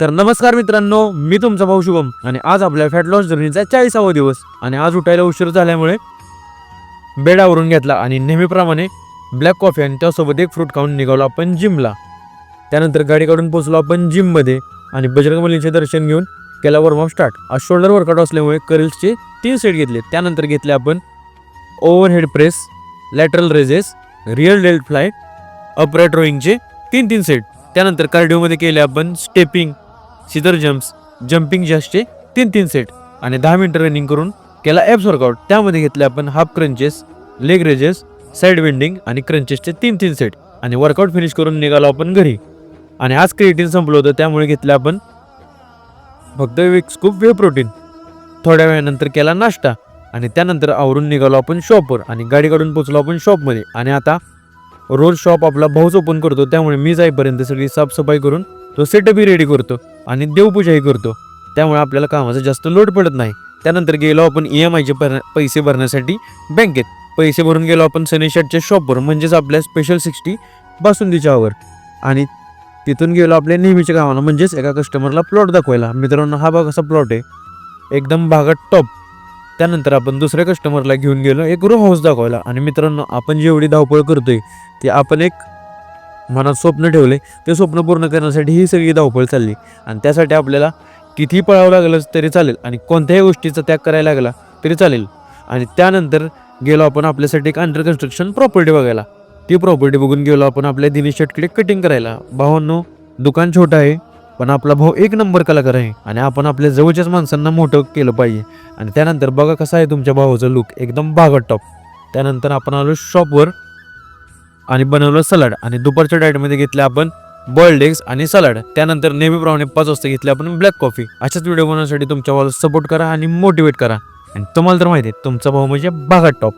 तर नमस्कार मित्रांनो, मी तुमचा भाऊ शुभम आणि आज आपल्या फॅट लॉस जर्नीचा 40वा दिवस आणि आज उठायला उशीर झाल्यामुळे बेड आवरून घेतला आणि नेहमीप्रमाणे ब्लॅक कॉफी आणि त्यासोबत एक फ्रूट खाऊन निघालो आपण जिमला. त्यानंतर गाडी काढून पोहोचलो आपण जिममध्ये आणि बजरंगबलीचे दर्शन घेऊन केला वॉर्मअप स्टार्ट. आज शोल्डर वर्कआउट असल्यामुळे कर्ल्सचे 3 सेट घेतले. त्यानंतर घेतले आपण overhead press, lateral raises, rear delt fly, upright रोईंगचे 3 सेट. त्यानंतर कार्डिओमध्ये केले आपण स्टेपिंग, सीदर जम्प्स, जम्पिंग जॅक्सचे 3 सेट आणि 10 मिनिटं रनिंग करून केला ॲब्स वर्कआउट. त्यामध्ये घेतले आपण half crunches, leg raises, side bending आणि क्रंचेसचे 3 सेट आणि वर्कआउट फिनिश करून निघालो आपण घरी. आणि आज क्रिएटिन संपलं होतं त्यामुळे घेतलं आपण फक्त एक स्कूप वे प्रोटीन. थोड्या वेळानंतर केला नाश्ता आणि त्यानंतर आवरून निघालो आपण शॉपवर आणि गाडी काढून पोचलो आपण शॉपमध्ये. आणि आता रोज शॉप आपला भाऊच ओपन करतो त्यामुळे मी जाईपर्यंत सगळी साफसफाई करून तो सेटअपही रेडी करतो आणि देवपूजाही करतो, त्यामुळे आपल्याला कामाचा जास्त लोड पडत नाही. त्यानंतर गेलो आपण EMIचे पैसे भरण्यासाठी बँकेत. पैसे भरून गेलो आपण सनी शर्टच्या शॉपवर म्हणजेच आपल्या स्पेशल 60 बासुंदीच्यावर आणि तिथून गेलो आपल्या नेहमीच्या कामाला म्हणजेच एका कस्टमरला प्लॉट दाखवायला. मित्रांनो हा बघ असा प्लॉट आहे, एकदम भागात टॉप. त्यानंतर आपण दुसऱ्या कस्टमरला घेऊन गेलो एक रो हाऊस दाखवायला. आणि मित्रांनो आपण जेवढी धावपळ करतोय ते आपण एक मनात स्वप्न ठेवले, ते स्वप्न पूर्ण करण्यासाठी ही सगळी धावपळ चालली आणि त्यासाठी आपल्याला कितीही पळावं लागलं तरी चालेल आणि कोणत्याही गोष्टीचा त्याग करायला लागला तरी चालेल. आणि त्यानंतर गेलो आपण आपल्यासाठी एक अंडर कन्स्ट्रक्शन प्रॉपर्टी बघायला. ती प्रॉपर्टी बघून गेलो आपण आपल्या दिनेश शेटकडे कटिंग करायला. भावांनो दुकान छोटं आहे पण आपला भाऊ एक नंबर कलाकार आहे आणि आपण आपल्या जवळच्याच माणसांना मोठं केलं पाहिजे. आणि त्यानंतर बघा कसा आहे तुमच्या भावाचा लुक, एकदम भागट टॉप. त्यानंतर आपण आलो शॉपवर आणि बनवलं सलाड आणि दुपारच्या डाएटमध्ये घेतलं आपण बॉइल्ड एग्स आणि सलाड. त्यानंतर नेहमीप्रमाणे 5 वाजता घेतले आपण ब्लॅक कॉफी. अशाच व्हिडिओ बनवण्यासाठी तुमच्या भावाला सपोर्ट करा आणि मोटिवेट करा. आणि तुम्हाला तर माहिती आहे तुमचा भाऊ म्हणजे भागट टॉप.